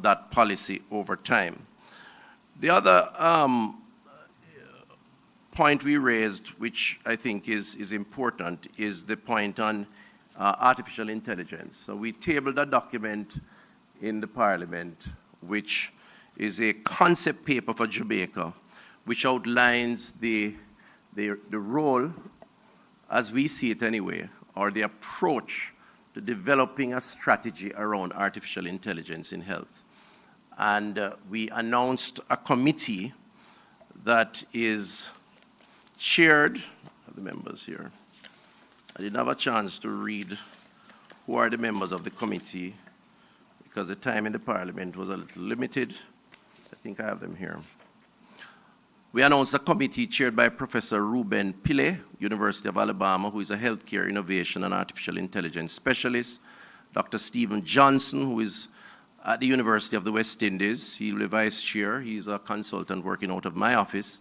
that policy over time. The other point we raised, which I think is important, is the point on artificial intelligence. So we tabled a document in the Parliament, which is a concept paper for Jamaica, which outlines the role, as we see it anyway, or the approach to developing a strategy around artificial intelligence in health. And we announced a committee that is chaired, the members here. I didn't have a chance to read who are the members of the committee because the time in the Parliament was a little limited. I think I have them here. We announced a committee chaired by Professor Ruben Pillay, University of Alabama, who is a healthcare innovation and artificial intelligence specialist. Dr. Stephen Johnson, who is at the University of the West Indies. He'll be vice chair. He's a consultant working out of my office.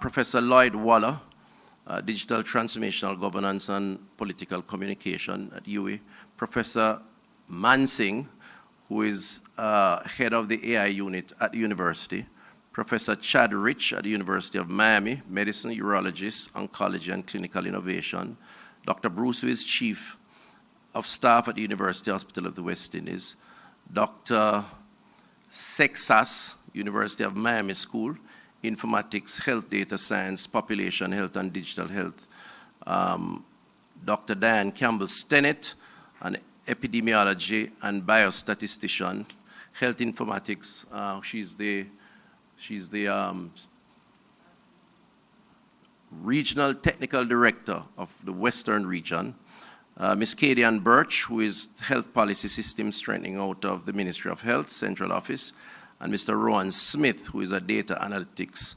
Professor Lloyd Waller, digital transformational governance and political communication at UWI. Professor Mansingh, who is head of the AI unit at the university. Professor Chad Rich at the University of Miami, medicine, urologist, oncology, and clinical innovation. Dr. Bruce, who is chief of staff at the University Hospital of the West Indies. Dr. Sexas, University of Miami School, informatics, health data science, population health, and digital health. Dr. Diane Campbell-Stennett, an epidemiology and biostatistician, health informatics. She's the regional technical director of the Western region. Ms. Kadian Birch, who is health policy system strengthening out of the Ministry of Health, Central Office, and Mr. Rowan Smith, who is a data analytics,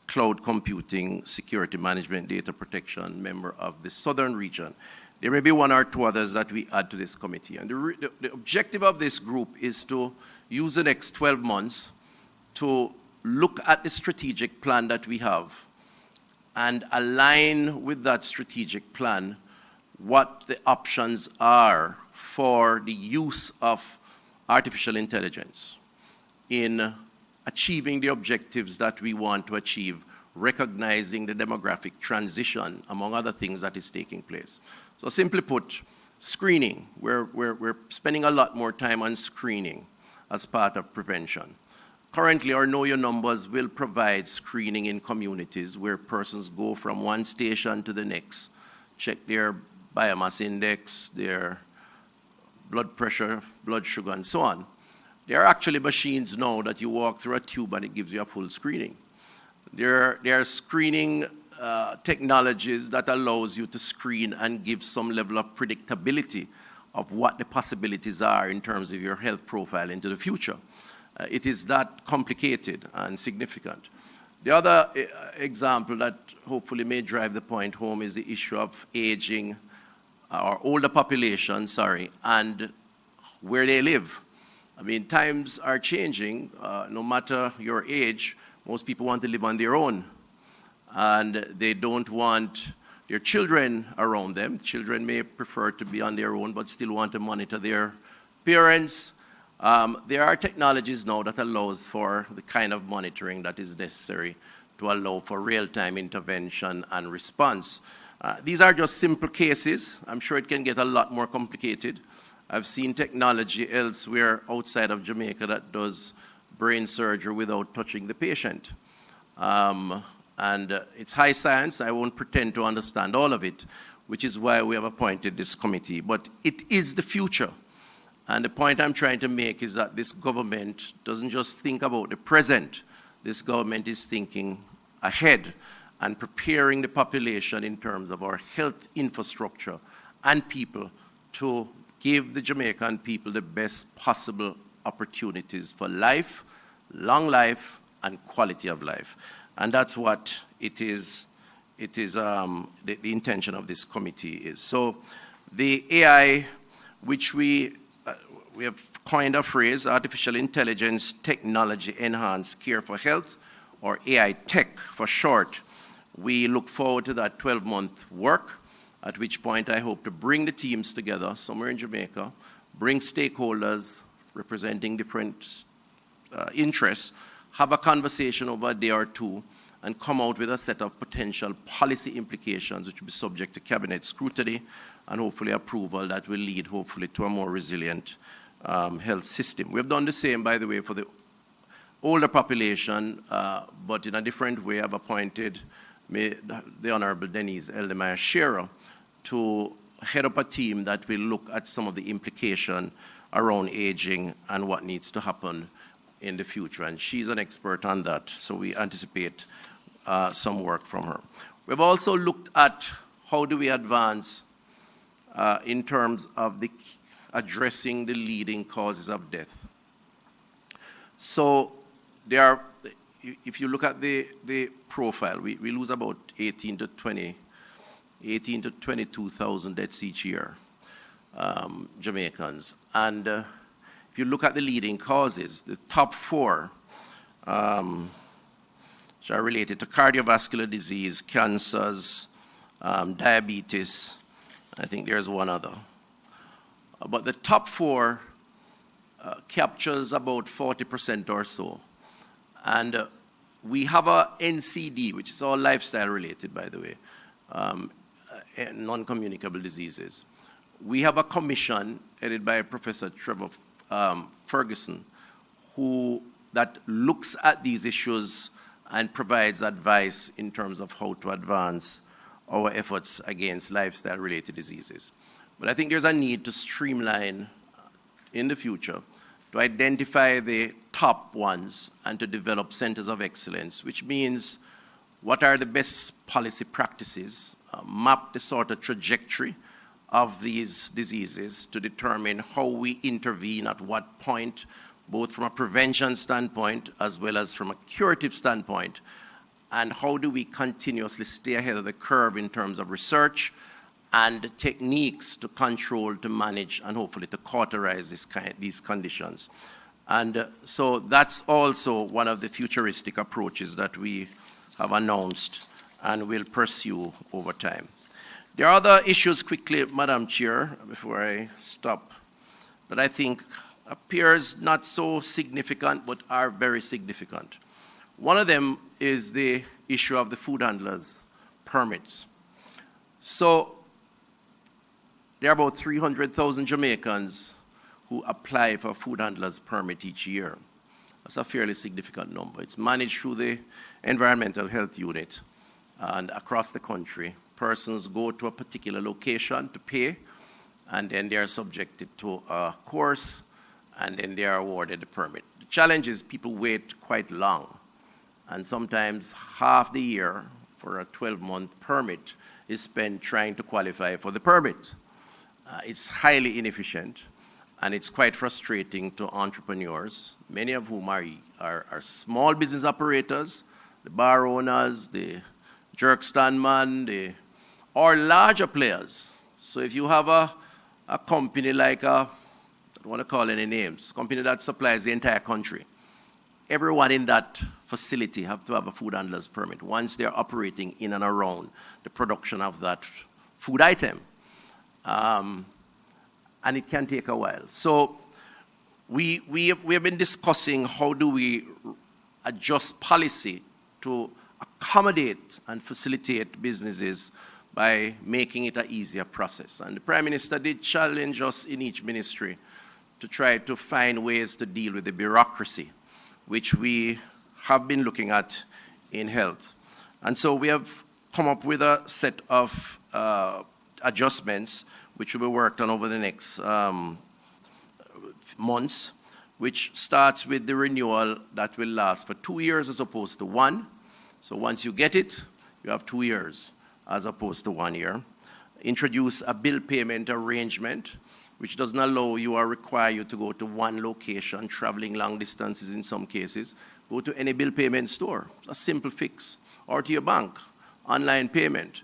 cloud computing, security management, data protection member of the Southern region. There may be one or two others that we add to this committee. And the objective of this group is to use the next 12 months to look at the strategic plan that we have and align with that strategic plan what the options are for the use of artificial intelligence in achieving the objectives that we want to achieve, recognizing the demographic transition, among other things, that is taking place. So simply put, screening. We're spending a lot more time on screening as part of prevention. Currently, our Know Your Numbers will provide screening in communities where persons go from one station to the next, check their biomass index, their blood pressure, blood sugar, and so on. There are actually machines now that you walk through a tube and it gives you a full screening. There are screening technologies that allows you to screen and give some level of predictability of what the possibilities are in terms of your health profile into the future. It is that complicated and significant. The other example that hopefully may drive the point home is the issue of aging, or older population, and where they live. I mean, times are changing. No matter your age, most people want to live on their own. And they don't want their children around them. Children may prefer to be on their own, but still want to monitor their parents. There are technologies now that allows for the kind of monitoring that is necessary to allow for real-time intervention and response. These are just simple cases. I'm sure it can get a lot more complicated. I've seen technology elsewhere outside of Jamaica that does brain surgery without touching the patient. And it's high science. I won't pretend to understand all of it, which is why we have appointed this committee. But it is the future. And the point I'm trying to make is that this government doesn't just think about the present. This government is thinking ahead and preparing the population in terms of our health infrastructure and people to give the Jamaican people the best possible opportunities for life, long life, and quality of life. And that's what it is the intention of this committee is. So the AI, which we have coined a phrase, artificial intelligence technology enhanced care for health, or AI tech for short. We look forward to that 12-month work, at which point I hope to bring the teams together somewhere in Jamaica, bring stakeholders representing different interests, have a conversation over a day or two, and come out with a set of potential policy implications which will be subject to cabinet scrutiny and hopefully approval that will lead hopefully to a more resilient health system. We have done the same, by the way, for the older population, but in a different way. I've appointed the Honorable Denise Eldemire Shearer to head up a team that will look at some of the implication around aging and what needs to happen in the future. And she's an expert on that, so we anticipate some work from her. We've also looked at how do we advance in terms of addressing the leading causes of death. So there are, if you look at the profile, we lose about 18 to 22,000 deaths each year, Jamaicans. And if you look at the leading causes, the top four, which are related to cardiovascular disease, cancers, diabetes, I think there's one other. But the top four captures about 40% or so. And we have a NCD, which is all lifestyle related, by the way, non-communicable diseases. We have a commission headed by Professor Trevor Ferguson, that looks at these issues and provides advice in terms of how to advance our efforts against lifestyle-related diseases. But I think there's a need to streamline in the future to identify the top ones and to develop centers of excellence, which means what are the best policy practices, map the sort of trajectory of these diseases to determine how we intervene at what point, both from a prevention standpoint as well as from a curative standpoint, and how do we continuously stay ahead of the curve in terms of research and techniques to control, to manage, and hopefully to cauterize these conditions. And so that's also one of the futuristic approaches that we have announced and will pursue over time. There are other issues quickly, Madam Chair, before I stop, that I think appears not so significant but are very significant. One of them is the issue of the food handlers' permits. So there are about 300,000 Jamaicans who apply for a food handler's permit each year. That's a fairly significant number. It's managed through the Environmental Health Unit, and across the country, persons go to a particular location to pay, and then they are subjected to a course, and then they are awarded a permit. The challenge is people wait quite long, and sometimes half the year for a 12-month permit is spent trying to qualify for the permit. It's highly inefficient, and it's quite frustrating to entrepreneurs, many of whom are small business operators, the bar owners, the jerk stand man, or larger players. So if you have a company like I don't want to call any names, company that supplies the entire country, everyone in that facility have to have a food handler's permit once they're operating in and around the production of that food item. And it can take a while. So we have been discussing how do we adjust policy to accommodate and facilitate businesses by making it an easier process. And the Prime Minister did challenge us in each ministry to try to find ways to deal with the bureaucracy, which we have been looking at in health. And so we have come up with a set of adjustments which will be worked on over the next months, which starts with the renewal that will last for 2 years as opposed to 1. So once you get it, you have 2 years as opposed to 1 year. Introduce a bill payment arrangement, which doesn't allow you or require you to go to one location, traveling long distances in some cases. Go to any bill payment store, a simple fix, or to your bank, online payment,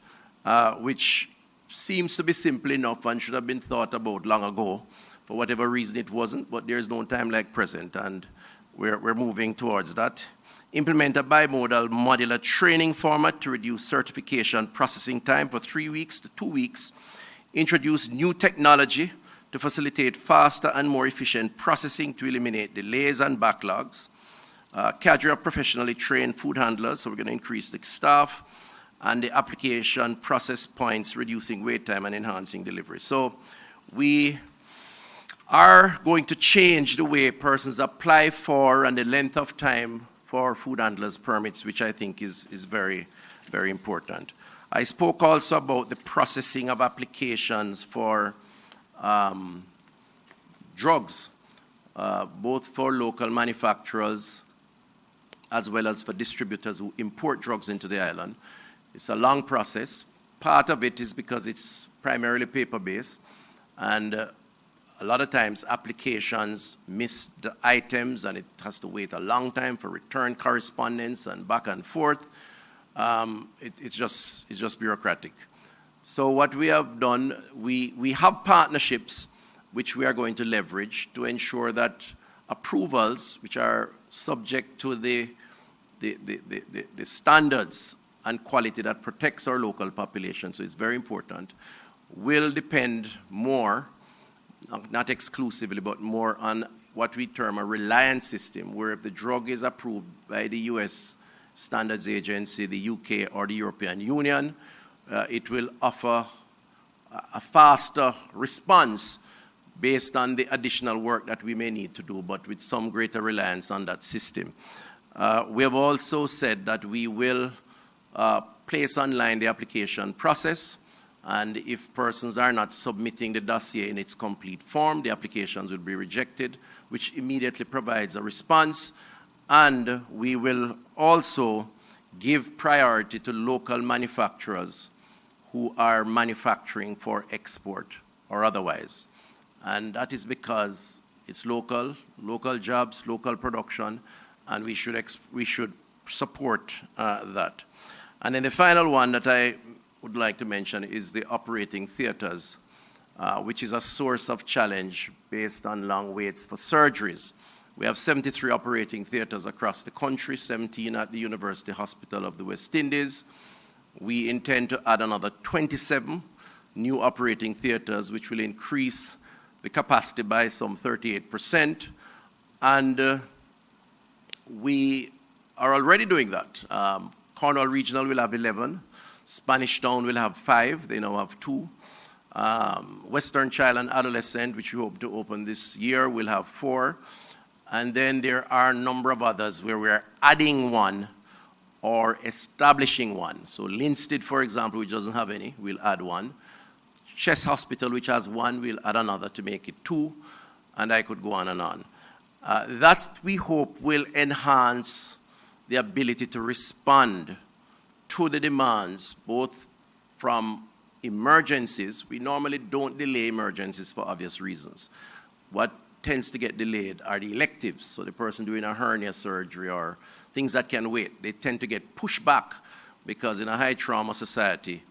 which seems to be simple enough and should have been thought about long ago. For whatever reason it wasn't, but there's no time like present, and we're moving towards that. Implement a bimodal modular training format to reduce certification processing time for 3 weeks to 2 weeks. Introduce new technology to facilitate faster and more efficient processing to eliminate delays and backlogs. Cadre of professionally trained food handlers, so we're going to increase the staff, and the application process points, reducing wait time and enhancing delivery. So we are going to change the way persons apply for and the length of time for food handlers permits, which I think is very, very important. I spoke also about the processing of applications for drugs, both for local manufacturers as well as for distributors who import drugs into the island. It's a long process. Part of it is because it's primarily paper-based, and a lot of times applications miss the items and it has to wait a long time for return correspondence and back and forth. It's just bureaucratic. So what we have done, we have partnerships which we are going to leverage to ensure that approvals, which are subject to the standards and quality that protects our local population, so it's very important, will depend more, not exclusively, but more on what we term a reliance system, where if the drug is approved by the US Standards Agency, the UK, or the European Union, it will offer a faster response based on the additional work that we may need to do, but with some greater reliance on that system. We have also said that we will place online the application process, and if persons are not submitting the dossier in its complete form, the applications will be rejected, which immediately provides a response. And we will also give priority to local manufacturers who are manufacturing for export or otherwise. And that is because it's local jobs, local production, and we should support that. And then the final one that I would like to mention is the operating theaters, which is a source of challenge based on long waits for surgeries. We have 73 operating theaters across the country, 17 at the University Hospital of the West Indies. We intend to add another 27 new operating theaters, which will increase the capacity by some 38%. And we are already doing that. Cornwall Regional will have 11. Spanish Town will have 5. They now have 2. Western Child and Adolescent, which we hope to open this year, will have 4. And then there are a number of others where we are adding one or establishing one. So Linstead, for example, which doesn't have any, we'll add one. Chest Hospital, which has 1, we'll add another to make it 2. And I could go on and on. That, we hope, will enhance the ability to respond to the demands, both from emergencies. We normally don't delay emergencies for obvious reasons. What tends to get delayed are the electives, so the person doing a hernia surgery or things that can wait. They tend to get pushed back because in a high trauma society,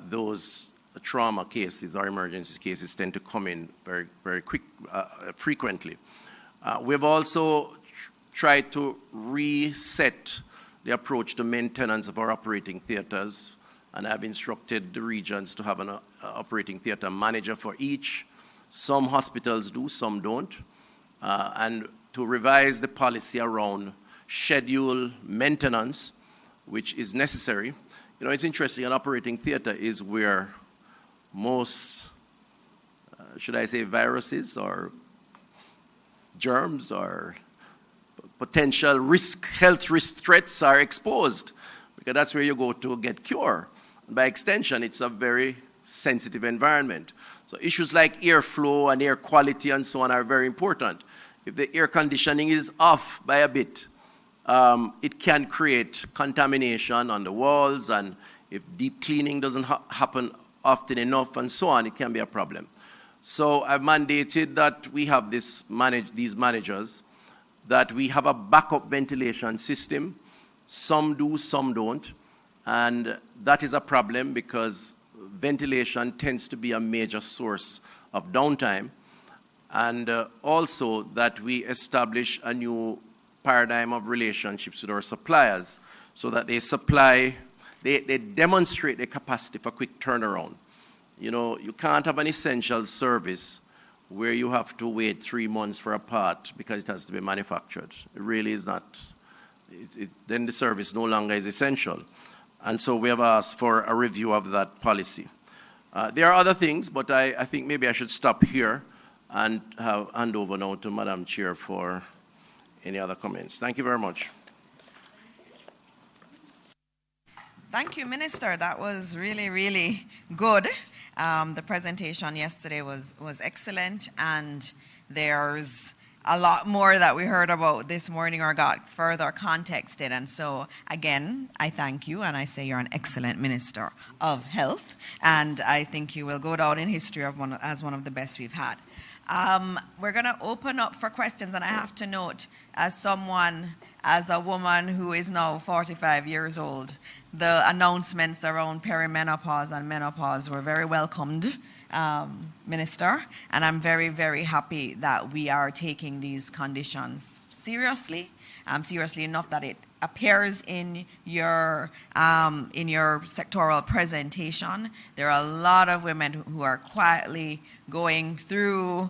those trauma cases or emergency cases tend to come in very, very frequently. We've also tried to reset the approach to maintenance of our operating theaters, and I've instructed the regions to have an operating theater manager for each. Some hospitals do, some don't, and to revise the policy around schedule maintenance, which is necessary. You know, it's interesting, an operating theater is where most, should I say, viruses or germs or potential health risk threats are exposed, because that's where you go to get cure. By extension, it's a very sensitive environment. So issues like airflow and air quality and so on are very important. If the air conditioning is off by a bit, it can create contamination on the walls, and if deep cleaning doesn't happen often enough and so on, it can be a problem. So I've mandated that we have these managers, that we have a backup ventilation system. Some do, some don't. And that is a problem because ventilation tends to be a major source of downtime. And also that we establish a new paradigm of relationships with our suppliers so that they demonstrate their capacity for quick turnaround. You know, you can't have an essential service where you have to wait 3 months for a part because it has to be manufactured. It really is not. Then the service no longer is essential. And so we have asked for a review of that policy. There are other things, but I think maybe I should stop here and hand over now to Madam Chair for any other comments. Thank you very much. Thank you, Minister. That was really, really good. The presentation yesterday was excellent, and there's a lot more that we heard about this morning or got further context in. And so, again, I thank you, and I say you're an excellent Minister of Health, and I think you will go down in history as one of the best we've had. We're going to open up for questions, and I have to note, as a woman who is now 45 years old, the announcements around perimenopause and menopause were very welcomed, Minister, and I'm very, very happy that we are taking these conditions seriously, seriously enough that it appears in your sectoral presentation. There are a lot of women who are quietly going through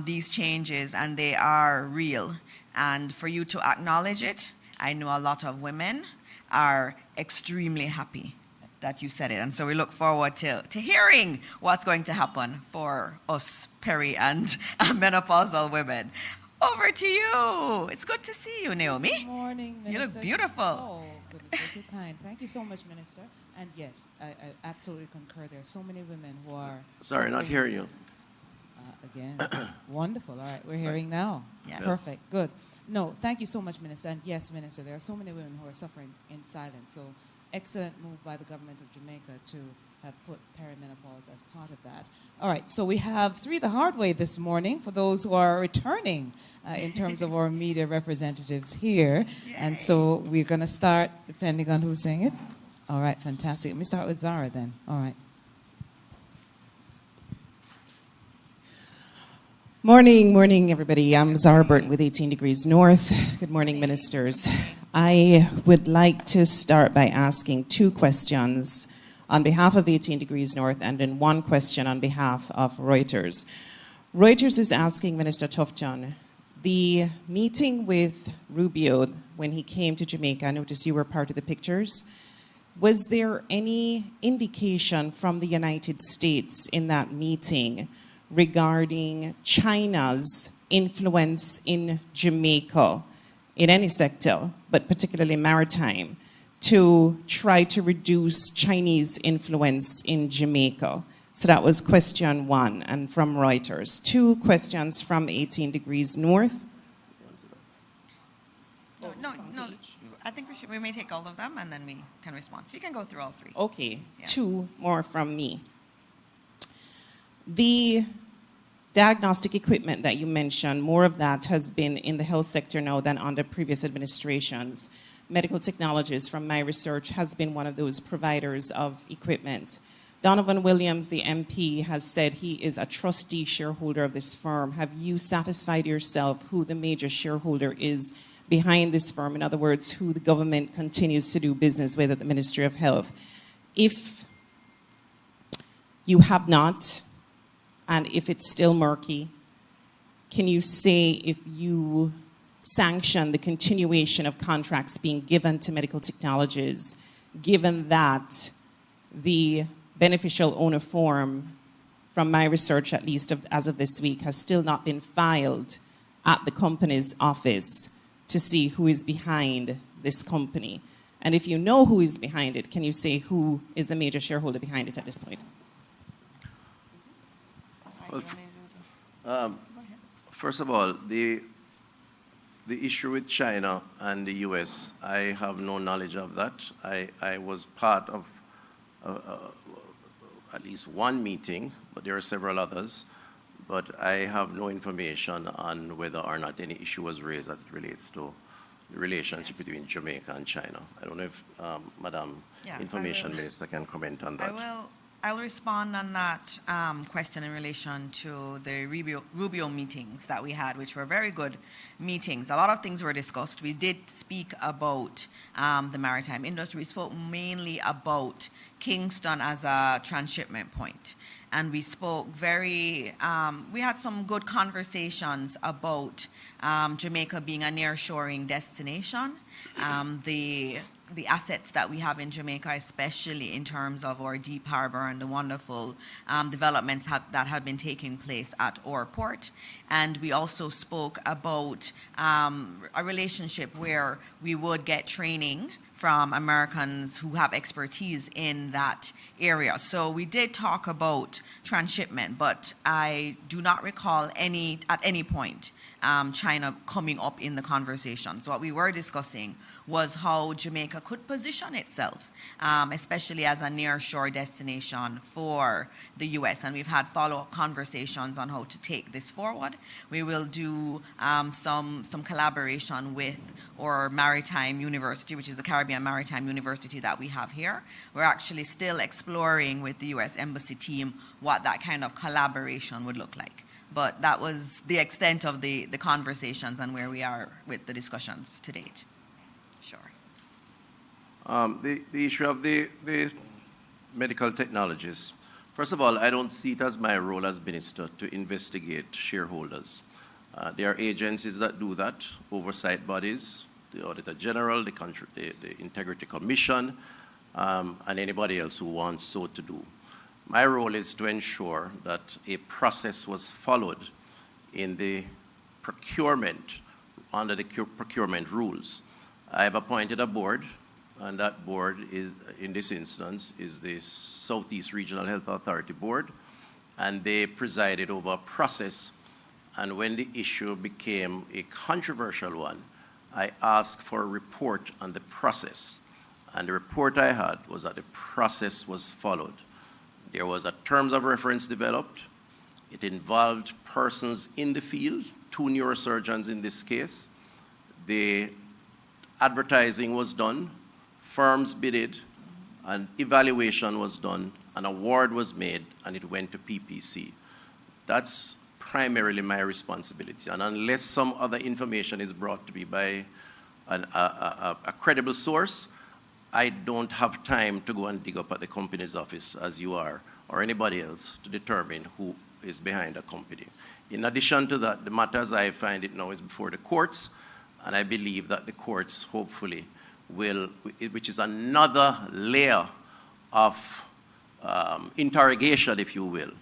these changes, and they are real. And for you to acknowledge it, I know a lot of women are extremely happy that you said it. And so we look forward to hearing what's going to happen for us peri and menopausal women. Over to you. It's good to see you, Naomi. Good morning, Minister. You look beautiful. Oh, goodness, you're too kind. Thank you so much, Minister. And yes, I absolutely concur. There are so many women who are... Sorry, not hearing you. Again, wonderful. All right, we're hearing now. Yes. Perfect, good. No, thank you so much, Minister. And yes, Minister, there are so many women who are suffering in silence. So excellent move by the government of Jamaica to have put perimenopause as part of that. All right, so we have 3 the hard way this morning for those who are returning in terms of our media representatives here. Yay. And so we're going to start, depending on who's saying it. All right, fantastic. Let me start with Zara then. All right. Morning, everybody. I'm Zara Burton with 18 Degrees North. Good morning, ministers. I would like to start by asking 2 questions on behalf of 18 Degrees North and then 1 question on behalf of Reuters. Reuters is asking Minister Tufton, the meeting with Rubio when he came to Jamaica, I noticed you were part of the pictures. Was there any indication from the United States in that meeting regarding China's influence in Jamaica, in any sector, but particularly maritime, to try to reduce Chinese influence in Jamaica? So that was question 1, and from Reuters. 2 questions from 18 Degrees North. No. I think we may take all of them, and then we can respond. So you can go through all 3. Okay, yeah. 2 more from me. The diagnostic equipment that you mentioned, more of that has been in the health sector now than under previous administrations. Medical Technologies, from my research, has been one of those providers of equipment. Donovan Williams, the MP, has said he is a trustee shareholder of this firm. Have you satisfied yourself who the major shareholder is behind this firm? In other words, who the government continues to do business with at the Ministry of Health? If you have not, and if it's still murky, can you say if you sanction the continuation of contracts being given to Medical Technologies, given that the beneficial owner form, from my research at least as of this week, has still not been filed at the company's office to see who is behind this company? And if you know who is behind it, can you say who is the major shareholder behind it at this point? Well, first of all, the issue with China and the US, I have no knowledge of that. I was part of at least 1 meeting, but there are several others. But I have no information on whether or not any issue was raised as it relates to the relationship between Jamaica and China. I don't know if Madam Information Minister can comment on that. I'll respond on that question in relation to the Rubio meetings that we had, which were very good meetings. A lot of things were discussed. We did speak about the maritime industry. We spoke mainly about Kingston as a transshipment point. and we spoke we had some good conversations about Jamaica being a nearshoring destination, the assets that we have in Jamaica, especially in terms of our deep harbor and the wonderful developments that have been taking place at our port. And we also spoke about a relationship where we would get training from Americans who have expertise in that area. So we did talk about transshipment, but I do not recall at any point China coming up in the conversation. So what we were discussing was how Jamaica could position itself, especially as a nearshore destination for the U.S. And we've had follow-up conversations on how to take this forward. We will do some collaboration with our maritime university, which is the Caribbean Maritime University that we have here. We're actually still exploring with the U.S. Embassy team what that kind of collaboration would look like. But that was the extent of the conversations and where we are with the discussions to date. Sure. The issue of the medical technologies. First of all, I don't see it as my role as minister to investigate shareholders. There are agencies that do that, oversight bodies, the Auditor General, the Integrity Commission, and anybody else who wants so to do. My role is to ensure that a process was followed in the procurement, under the procurement rules. I have appointed a board, and that board is, in this instance, is the Southeast Regional Health Authority Board, and they presided over a process. And when the issue became a controversial one, I asked for a report on the process. And the report I had was that the process was followed. There was a terms of reference developed. It involved persons in the field, 2 neurosurgeons in this case. The advertising was done, firms bidded, an evaluation was done, an award was made, and it went to PPC. That's primarily my responsibility. And unless some other information is brought to me by a credible source, I don't have time to go and dig up at the company's office, as you are, or anybody else, to determine who is behind a company. In addition to that, the matter as I find it now is before the courts, and I believe that the courts hopefully will, which is another layer of interrogation, if you will,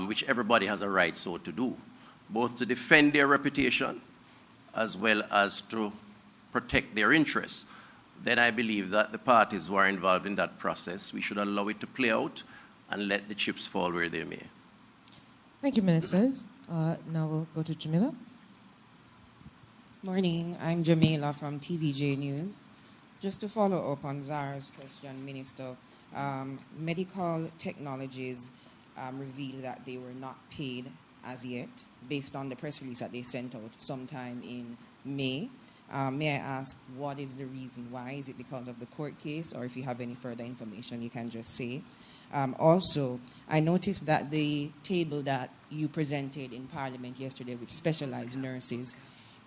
which everybody has a right so to do, both to defend their reputation as well as to protect their interests. Then I believe that the parties who are involved in that process, we should allow it to play out and let the chips fall where they may. Thank you, Ministers. Now we'll go to Jamila. Morning, I'm Jamila from TVJ News. Just to follow up on Zara's question, Minister, medical technologies revealed that they were not paid as yet, based on the press release that they sent out sometime in May. May I ask, what is the reason why? Is it because of the court case, or if you have any further information, you can just say. Also, I noticed that the table that you presented in Parliament yesterday with specialized nurses,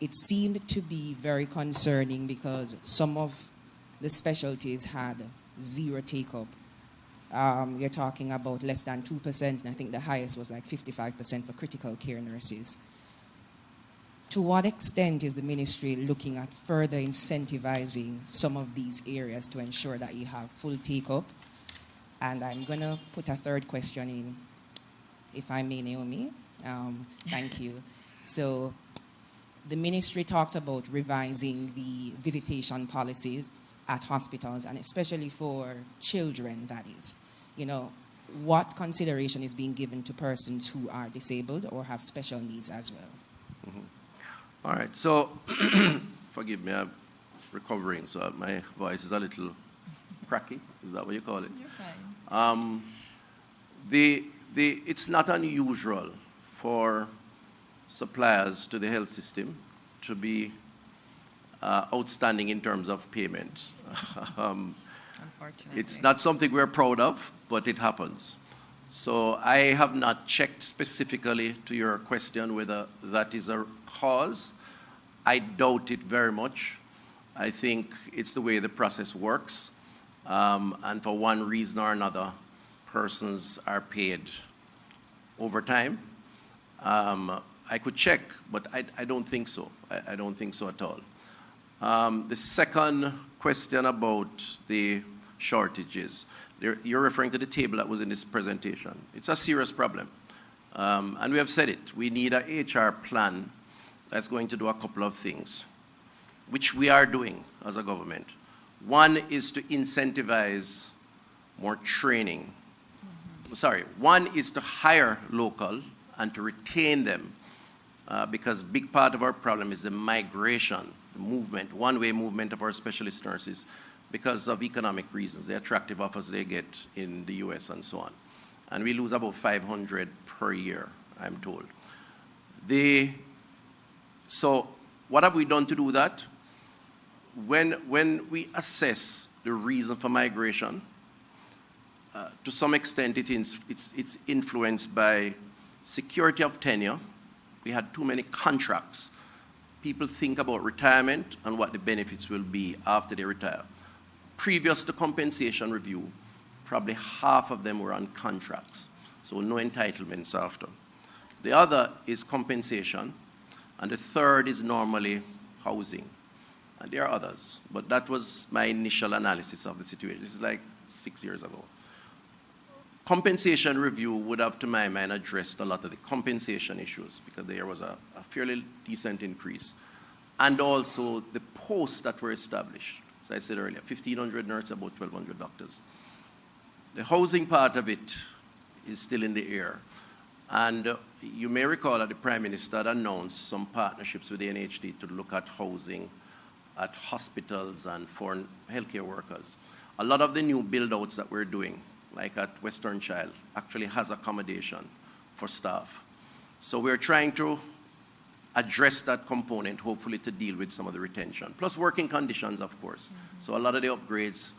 it seemed to be very concerning because some of the specialties had zero take-up. You're talking about less than 2%, and I think the highest was like 55% for critical care nurses. To what extent is the ministry looking at further incentivizing some of these areas to ensure that you have full take-up? And I'm going to put a third question in, if I may, Naomi. Thank you. So the ministry talked about revising the visitation policies at hospitals, and especially for children, that is. You know, what consideration is being given to persons who are disabled or have special needs as well? All right, so forgive me, I'm recovering, so my voice is a little cracky. Is that what you call it? You're fine. It's not unusual for suppliers to the health system to be outstanding in terms of payment. Unfortunately. It's not something we're proud of, but it happens. So I have not checked specifically to your question whether that is a cause. I doubt it very much. I think it's the way the process works. And for one reason or another, persons are paid over time. I could check, but I don't think so. I don't think so at all. The second question about the shortages, you're referring to the table that was in this presentation. It's a serious problem. And we have said it. We need an HR plan that's going to do a couple of things, which we are doing as a government. One is to incentivize more training. One is to hire local and to retain them, because a big part of our problem is the migration, the movement, one-way movement of our specialist nurses because of economic reasons, the attractive offers they get in the US and so on. And we lose about 500 per year, I'm told. So what have we done to do that? When we assess the reason for migration, to some extent it's influenced by security of tenure. We had too many contracts. People think about retirement and what the benefits will be after they retire. Previous to compensation review, probably half of them were on contracts, so no entitlements after. The other is compensation, and the third is normally housing. And there are others, but that was my initial analysis of the situation. This is like 6 years ago. Compensation review would have, to my mind, addressed a lot of the compensation issues because there was a fairly decent increase. And also the posts that were established. As I said earlier, 1,500 nurses, about 1,200 doctors. The housing part of it is still in the air. And you may recall that the Prime Minister had announced some partnerships with the NHD to look at housing at hospitals and for healthcare workers. A lot of the new build-outs that we're doing, like at Western Child, actually has accommodation for staff. So we're trying to address that component, hopefully to deal with some of the retention. Plus working conditions, of course. So a lot of the upgrades,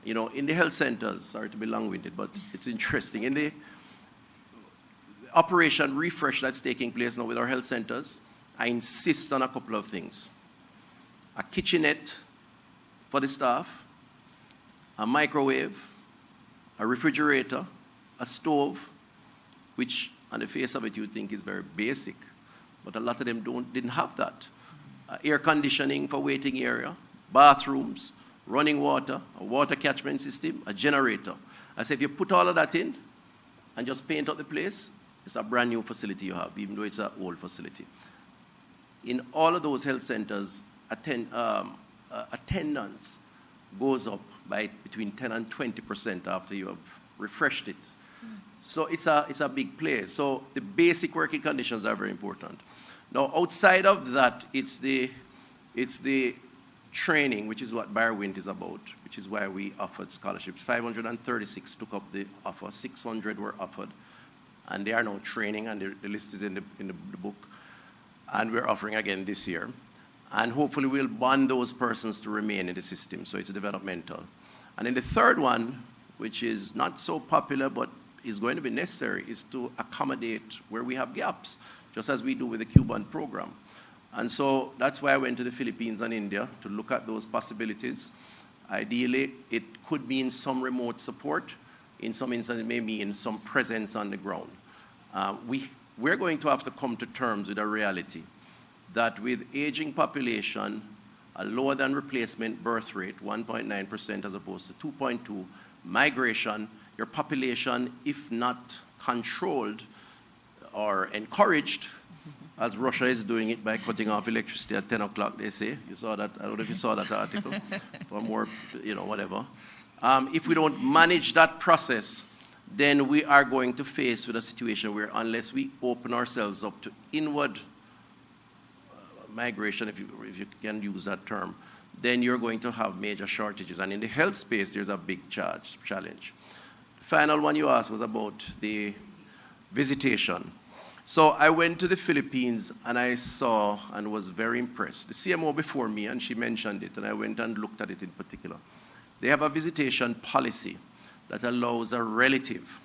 you know, in the health centers, sorry to be long-winded, but it's interesting. In the operation refresh that's taking place now with our health centers, I insist on a couple of things. A kitchenette for the staff, a microwave, a refrigerator, a stove, which on the face of it you would think is very basic, but a lot of them didn't have that. Air conditioning for waiting area, bathrooms, running water, a water catchment system, a generator. I say if you put all of that in and just paint up the place, it's a brand new facility you have, even though it's an old facility. In all of those health centers, attendance goes up by between 10 and 20% after you have refreshed it. So it's a big place. So the basic working conditions are very important. Now, outside of that, it's the training, which is what Barwint is about, which is why we offered scholarships. 536 took up the offer, 600 were offered, and they are now training, and the list is in the book, and we're offering again this year. And hopefully we'll bond those persons to remain in the system, so it's developmental. And then the third one, which is not so popular but is going to be necessary, is to accommodate where we have gaps, just as we do with the Cuban program. And so that's why I went to the Philippines and India to look at those possibilities. Ideally, it could mean some remote support. In some instances, it may mean some presence on the ground. We're going to have to come to terms with a reality that with aging population, a lower than replacement birth rate, 1.9% as opposed to 2.2, migration, your population, if not controlled or encouraged, as Russia is doing it by cutting off electricity at 10 o'clock, they say. You saw that, I don't know if you saw that article, or more, you know, whatever. If we don't manage that process, then we are going to face with a situation where unless we open ourselves up to inward migration, if you can use that term, then you're going to have major shortages. And in the health space, there's a big challenge. The final one you asked was about the visitation. So I went to the Philippines and I saw and was very impressed. The CMO before me, and she mentioned it, and I went and looked at it in particular. They have a visitation policy that allows a relative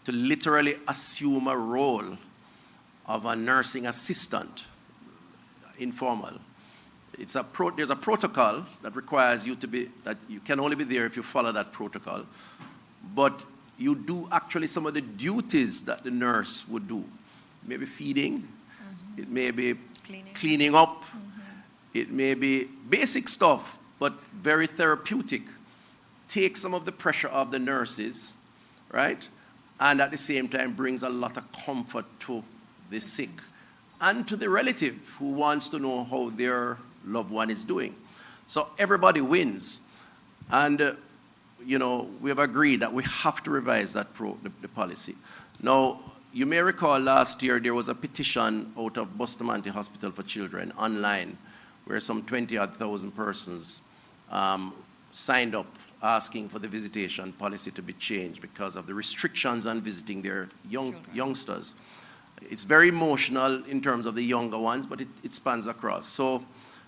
to literally assume a role of a nursing assistant, informal. There's a protocol that requires you to be, that you can only be there if you follow that protocol. But you do actually some of the duties that the nurse would do. Maybe feeding, it may be cleaning up, it may be basic stuff, but very therapeutic. Take some of the pressure off the nurses, right? And at the same time brings a lot of comfort to the sick and to the relative who wants to know how their loved one is doing. So everybody wins. And, you know, we have agreed that we have to revise that the policy. Now, you may recall last year there was a petition out of Bustamante Hospital for Children online where some 20,000 persons signed up asking for the visitation policy to be changed because of the restrictions on visiting their youngsters. It's very emotional in terms of the younger ones, but it spans across. So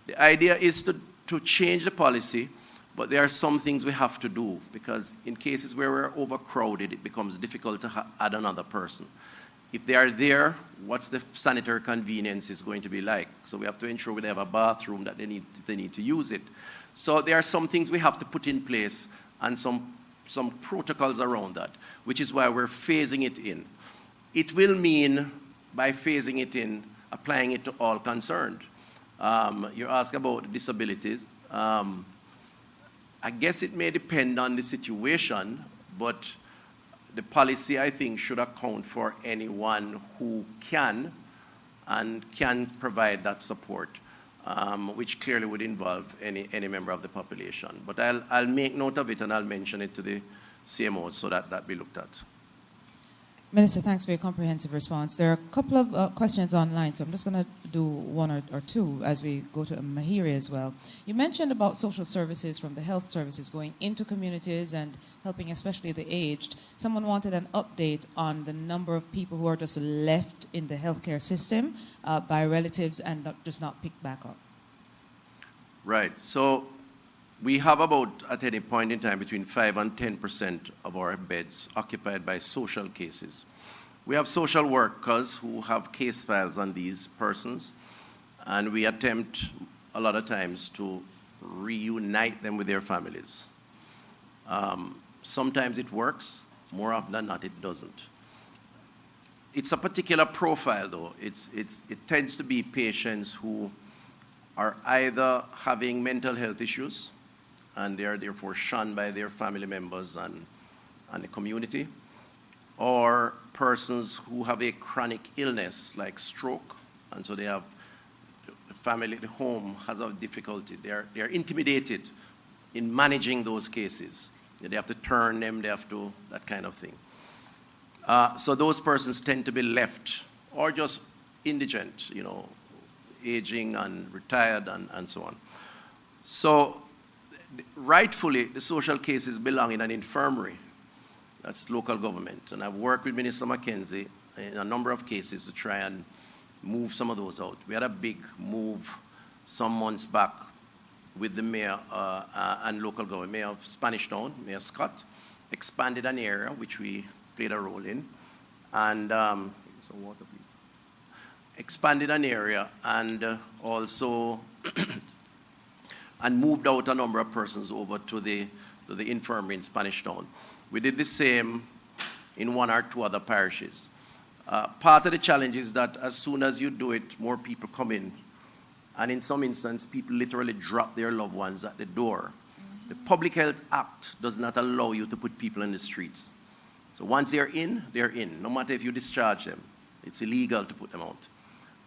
the idea is to change the policy, but there are some things we have to do because in cases where we're overcrowded, it becomes difficult to add another person. If they are there, what's the sanitary convenience is going to be like? So we have to ensure they have a bathroom that they need to use it. So there are some things we have to put in place and some protocols around that, which is why we're phasing it in. It will mean, by phasing it in, applying it to all concerned. You ask about disabilities. I guess it may depend on the situation, but the policy, I think, should account for anyone who can provide that support, which clearly would involve any member of the population. But I'll make note of it and I'll mention it to the CMO so that be looked at. Minister, thanks for your comprehensive response. There are a couple of questions online, so I'm just going to do one or two as we go to Mahiri as well. You mentioned about social services from the health services going into communities and helping especially the aged. Someone wanted an update on the number of people who are just left in the healthcare system by relatives and just not picked back up. Right. So we have about, at any point in time, between 5 and 10% of our beds occupied by social cases. We have social workers who have case files on these persons, and we attempt a lot of times to reunite them with their families. Sometimes it works, more often than not it doesn't. It's a particular profile though. It tends to be patients who are either having mental health issues, and they are therefore shunned by their family members and the community, or persons who have a chronic illness like stroke, and so they have the family, the home has a difficulty. They are intimidated in managing those cases. They have to turn them, they have to, that kind of thing. So those persons tend to be left, or just indigent, you know, aging and retired and so on. So rightfully, the social cases belong in an infirmary. That's local government. And I've worked with Minister Mackenzie in a number of cases to try and move some of those out. We had a big move some months back with the mayor and local government, Mayor of Spanish Town, Mayor Scott, expanded an area which we played a role in. And, some water please. Expanded an area and also and moved out a number of persons over to the infirmary in Spanish Town. We did the same in 1 or 2 other parishes. Part of the challenge is that as soon as you do it, more people come in. And in some instances, people literally drop their loved ones at the door. The Public Health Act does not allow you to put people in the streets. So once they're in, no matter if you discharge them. It's illegal to put them out.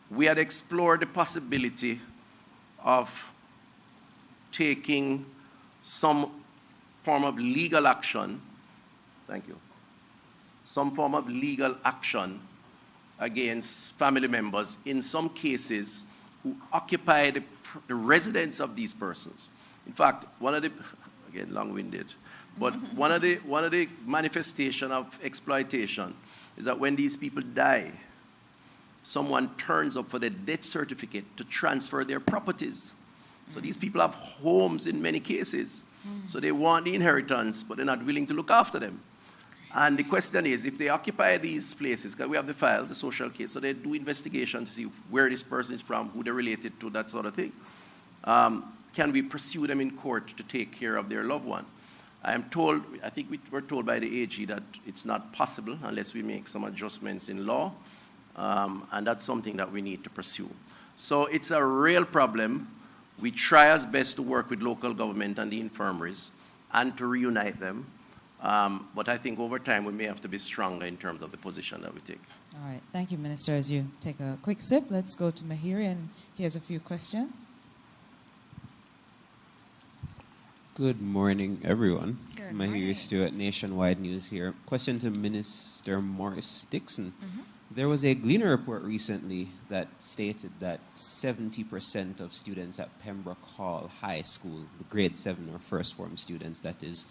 We had explored the possibility of taking some form of legal action, some form of legal action against family members in some cases who occupy the residence of these persons. In fact, one of the, again, long-winded, but one of the manifestation of exploitation is that when these people die, someone turns up for the death certificate to transfer their properties. So these people have homes in many cases. So they want the inheritance, but they're not willing to look after them. And the question is, if they occupy these places, because we have the file, the social case, so they do investigation to see where this person is from, who they're related to, that sort of thing. Can we pursue them in court to take care of their loved one? I am told, I think we were told by the AG that it's not possible unless we make some adjustments in law, and that's something that we need to pursue. So it's a real problem. We try as best to work with local government and the infirmaries and to reunite them, but I think over time we may have to be stronger in terms of the position that we take. All right, thank you, Minister. As you take a quick sip, let's go to Mahiri, and here's a few questions. Good morning, everyone. Good Mahir morning. Stewart, Nationwide News here. Question to Minister Morris Dixon. There was a Gleaner report recently that stated that 70% of students at Pembroke Hall High School, the grade 7 or first form students, that is,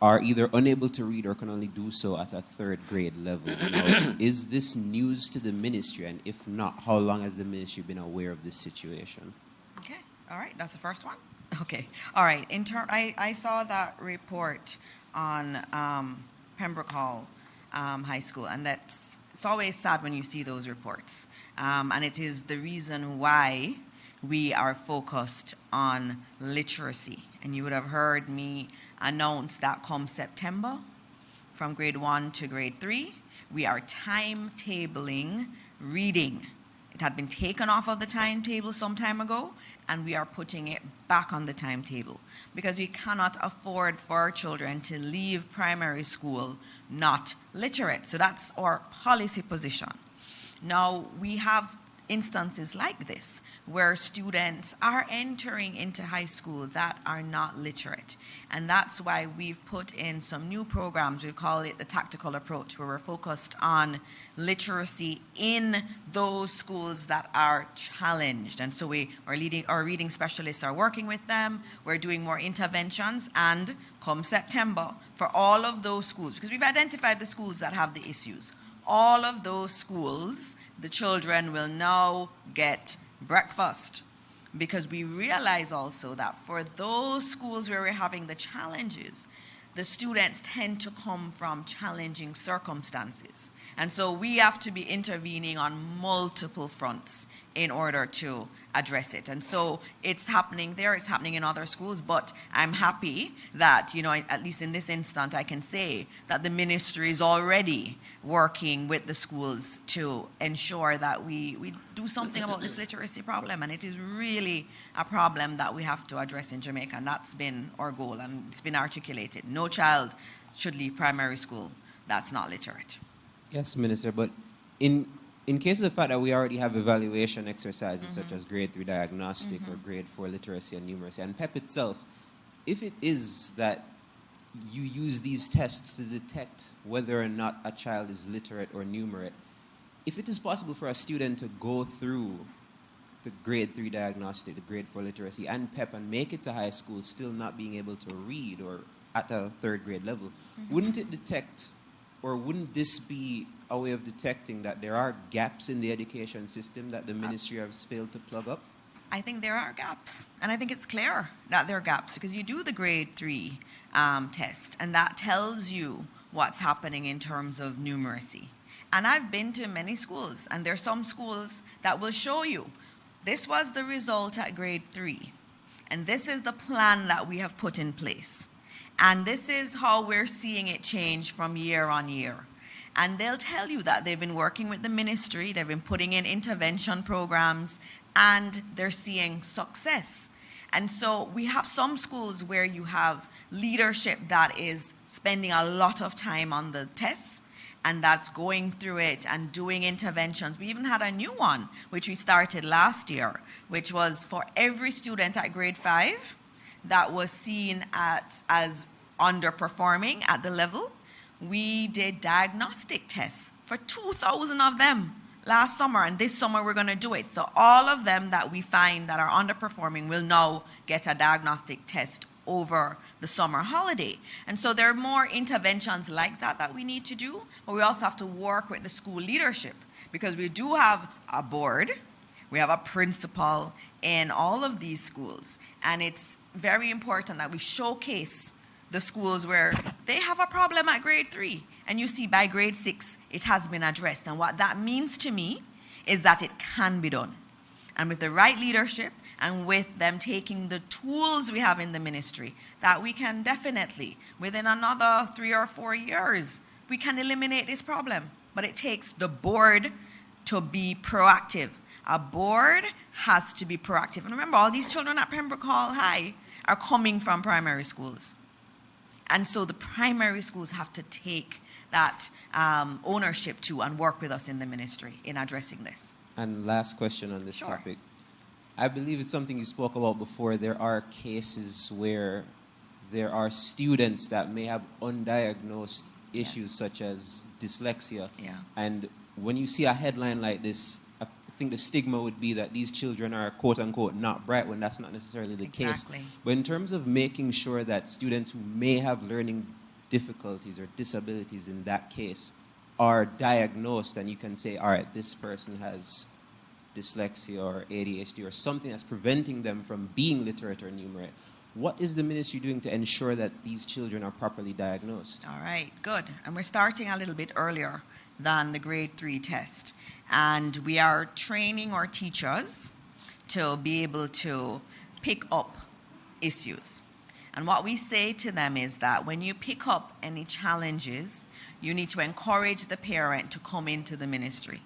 are either unable to read or can only do so at a third grade level. Now, is this news to the ministry? And if not, how long has the ministry been aware of this situation? Okay, all right, that's the first one. Okay, all right. I saw that report on Pembroke Hall High School, and it's always sad when you see those reports. And it is the reason why we are focused on literacy. And you would have heard me announce that come September, from grade 1 to grade 3, we are timetabling reading. It had been taken off of the timetable some time ago, and we are putting it back on the timetable because we cannot afford for our children to leave primary school not literate. So that's our policy position. Now, we have instances like this where students are entering into high school that are not literate. And that's why we've put in some new programs. We call it the tactical approach, where we're focused on literacy in those schools that are challenged. And so our reading specialists are working with them. We're doing more interventions. And come September, for all of those schools, because we've identified the schools that have the issues, all of those schools, the children will now get breakfast, because we realize also that for those schools where we're having the challenges, the students tend to come from challenging circumstances. And so we have to be intervening on multiple fronts in order to address it. And so it's happening there, it's happening in other schools, but I'm happy that, at least in this instant, I can say that the ministry is already working with the schools to ensure that we do something about this literacy problem. And it is really a problem that we have to address in Jamaica, and that's been our goal, and it's been articulated. No child should leave primary school that's not literate. Yes, Minister, but in case of the fact that we already have evaluation exercises such as grade 3 diagnostic or grade 4 literacy and numeracy, and PEP itself, if it is that you use these tests to detect whether or not a child is literate or numerate, if it is possible for a student to go through the grade 3 diagnostic, the grade 4 literacy, and PEP and make it to high school still not being able to read or at a third grade level, wouldn't it detect, or wouldn't this be a way of detecting that there are gaps in the education system that the ministry has failed to plug up? I think there are gaps, and I think it's clear that there are gaps, because you do the grade 3 test, and that tells you what's happening in terms of numeracy. And I've been to many schools, and there are some schools that will show you, this was the result at grade 3, and this is the plan that we have put in place. And this is how we're seeing it change from year on year. And they'll tell you that they've been working with the ministry, they've been putting in intervention programs, and they're seeing success. And so we have some schools where you have leadership that is spending a lot of time on the tests, and that's going through it and doing interventions. We even had a new one, which we started last year, which was for every student at grade 5 that was seen as underperforming at the level. We did diagnostic tests for 2,000 of them last summer, and this summer we're going to do it. So all of them that we find that are underperforming will now get a diagnostic test over the summer holiday. And so there are more interventions like that that we need to do, but we also have to work with the school leadership, because we do have a board, we have a principal in all of these schools, and it's very important that we showcase the schools where they have a problem at grade 3, and you see by grade 6 it has been addressed. And what that means to me is that it can be done. and with the right leadership and with them taking the tools we have in the ministry, that we can definitely, within another 3 or 4 years, we can eliminate this problem. But it takes the board to be proactive. A board has to be proactive. And remember, all these children at Pembroke Hall High are coming from primary schools. And so the primary schools have to take that ownership too and work with us in the ministry in addressing this. And last question on this topic. I believe it's something you spoke about before. There are cases where there are students that may have undiagnosed issues such as dyslexia. Yeah. And when you see a headline like this, I think the stigma would be that these children are quote unquote not bright, when that's not necessarily the case. But in terms of making sure that students who may have learning difficulties or disabilities in that case are diagnosed, and you can say, all right, this person has dyslexia or ADHD or something that's preventing them from being literate or numerate. What is the ministry doing to ensure that these children are properly diagnosed? All right, good. And we're starting a little bit earlier than the grade 3 test. And we are training our teachers to be able to pick up issues. And what we say to them is that when you pick up any challenges, you need to encourage the parent to come into the ministry,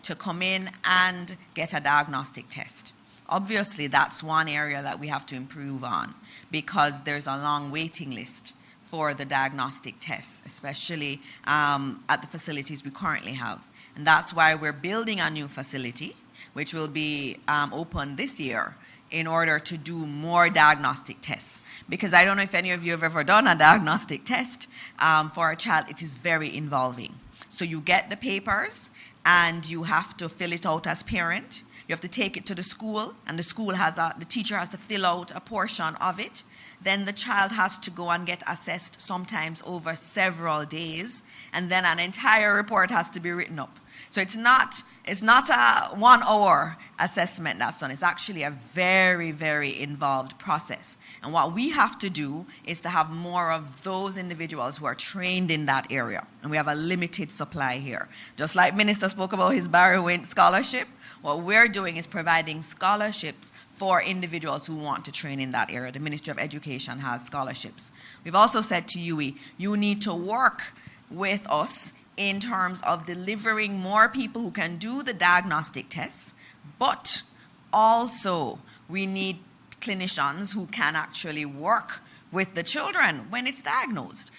to come in and get a diagnostic test. Obviously, that's one area that we have to improve on because there's a long waiting list for the diagnostic tests, especially at the facilities we currently have. And that's why we're building a new facility, which will be open this year, in order to do more diagnostic tests. Because I don't know if any of you have ever done a diagnostic test for a child. It is very involving. So you get the papers and you have to fill it out as parent. You have to take it to the school, and the school has the teacher has to fill out a portion of it. Then the child has to go and get assessed, sometimes over several days, and then an entire report has to be written up. So it's not a 1 hour assessment that's done. It's actually a very, very involved process. And what we have to do is to have more of those individuals who are trained in that area. And we have a limited supply here. Just like Minister spoke about his Barry Wint scholarship, what we're doing is providing scholarships for individuals who want to train in that area. The Ministry of Education has scholarships. We've also said to UE, you need to work with us in terms of delivering more people who can do the diagnostic tests, but also we need clinicians who can actually work with the children when it's diagnosed.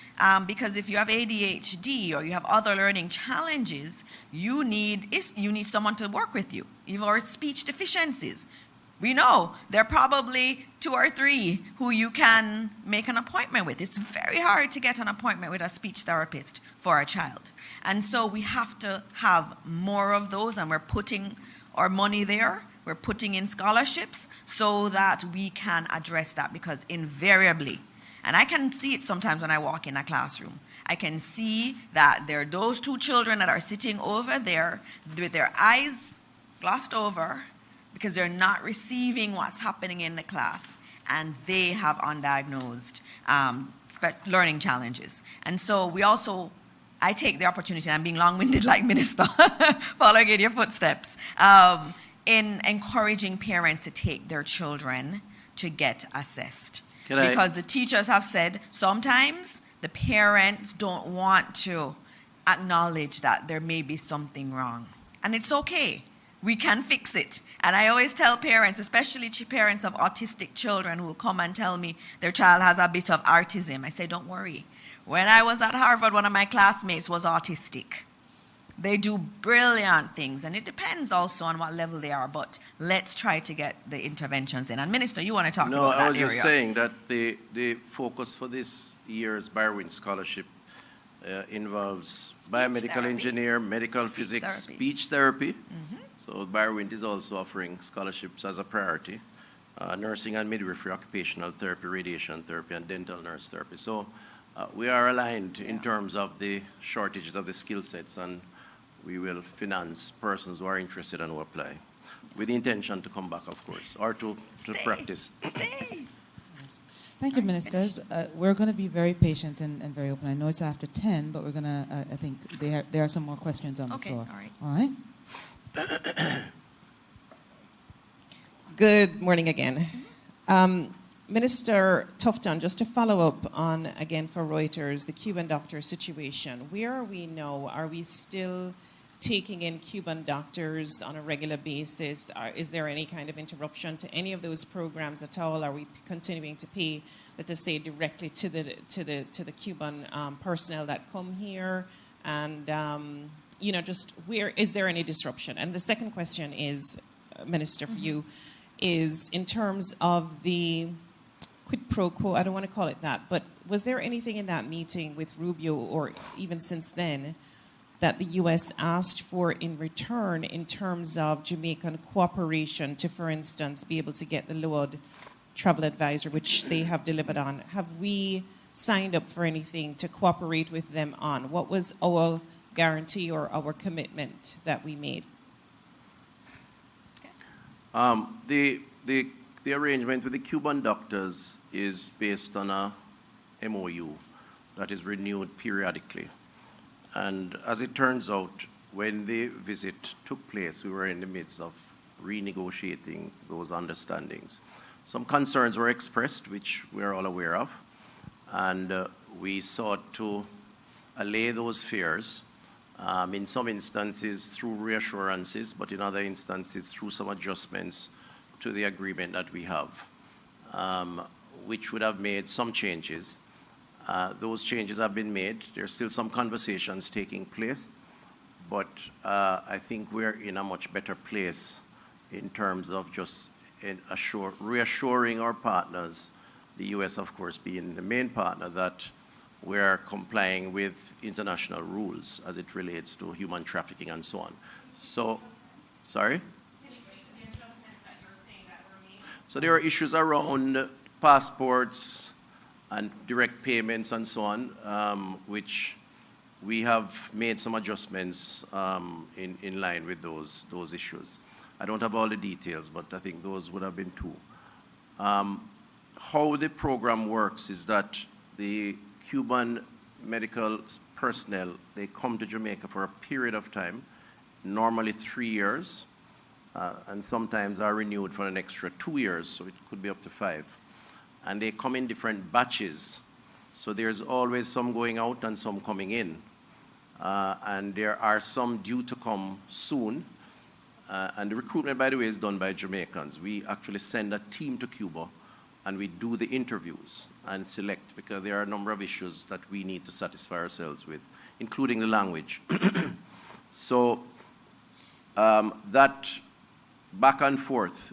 Because if you have ADHD or you have other learning challenges, you need someone to work with you. Or speech deficiencies. We know there are probably 2 or 3 who you can make an appointment with. It's very hard to get an appointment with a speech therapist for a child. And so we have to have more of those, and we're putting our money there. We're putting in scholarships so that we can address that, because invariably, and I can see it sometimes when I walk in a classroom, I can see that there are those 2 children that are sitting over there with their eyes glossed over because they're not receiving what's happening in the class, and they have undiagnosed learning challenges. And so I take the opportunity, and I'm being long-winded like Minister, following in your footsteps, in encouraging parents to take their children to get assessed. Because the teachers have said sometimes the parents don't want to acknowledge that there may be something wrong. And it's okay. We can fix it. And I always tell parents, especially parents of autistic children, who will come and tell me their child has a bit of autism. I say, don't worry. When I was at Harvard, one of my classmates was autistic. They do brilliant things, and it depends also on what level they are, but let's try to get the interventions in. And Minister, you want to talk about that area? No, I was just saying that the focus for this year's Barwin Scholarship involves biomedical engineer, medical physics, speech therapy. Mm-hmm. So Barwin is also offering scholarships as a priority. Nursing and midwifery, occupational therapy, radiation therapy, and dental nurse therapy. So we are aligned in terms of the shortages of the skill sets, and we will finance persons who are interested and who apply, with the intention to come back, of course, or to practice. Stay. Thank you, ministers. We're going to be very patient and very open. I know it's after 10, but we're going to, I think there are some more questions on the floor. All right. All right. Good morning again. Minister Tufton, just to follow up on, again, for Reuters, the Cuban doctor situation. Where are we now? Are we still taking in Cuban doctors on a regular basis? Is there any kind of interruption to any of those programs at all? Are we continuing to pay, let us say, directly to the Cuban personnel that come here? And just where is there any disruption? And the second question is, Minister, for you, is in terms of the quid pro quo. I don't want to call it that, but was there anything in that meeting with Rubio, or even since then, that the U.S. asked for in return in terms of Jamaican cooperation to, for instance, be able to get the LOAD travel advisor, which they have delivered on? Have we signed up for anything to cooperate with them on? What was our guarantee or our commitment that we made? The arrangement with the Cuban doctors is based on a MOU that is renewed periodically. And as it turns out, when the visit took place, we were in the midst of renegotiating those understandings. Some concerns were expressed, which we are all aware of, and we sought to allay those fears, in some instances through reassurances, but in other instances through some adjustments to the agreement that we have, which would have made some changes. Those changes have been made. There's still some conversations taking place, but I think we're in a much better place in terms of just reassuring our partners, the U.S., of course, being the main partner, that we're complying with international rules as it relates to human trafficking and so on. So, sorry? So there are issues around passports and direct payments and so on, which we have made some adjustments in line with those issues. I don't have all the details, but I think those would have been two. How the program works is that the Cuban medical personnel, they come to Jamaica for a period of time, normally 3 years, and sometimes are renewed for an extra 2 years, so it could be up to 5. And they come in different batches. So there's always some going out and some coming in. And there are some due to come soon. And the recruitment, by the way, is done by Jamaicans. We actually send a team to Cuba and we do the interviews and select, because there are a number of issues that we need to satisfy ourselves with, including the language. So that back and forth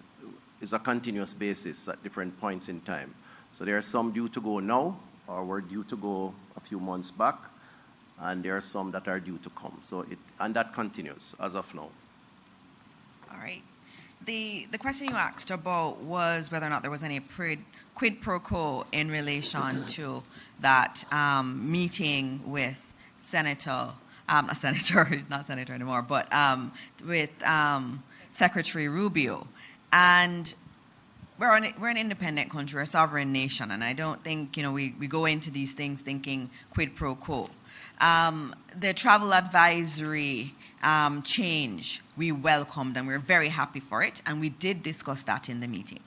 is a continuous basis at different points in time. So there are some due to go now, or were due to go a few months back, and there are some that are due to come. So and that continues as of now. All right. The question you asked about was whether or not there was any quid pro quo in relation to that meeting with not Senator anymore, but with Secretary Rubio. And we're an independent country, we're a sovereign nation, and I don't think we go into these things thinking quid pro quo. The travel advisory change we welcomed, and we're very happy for it, and we did discuss that in the meeting.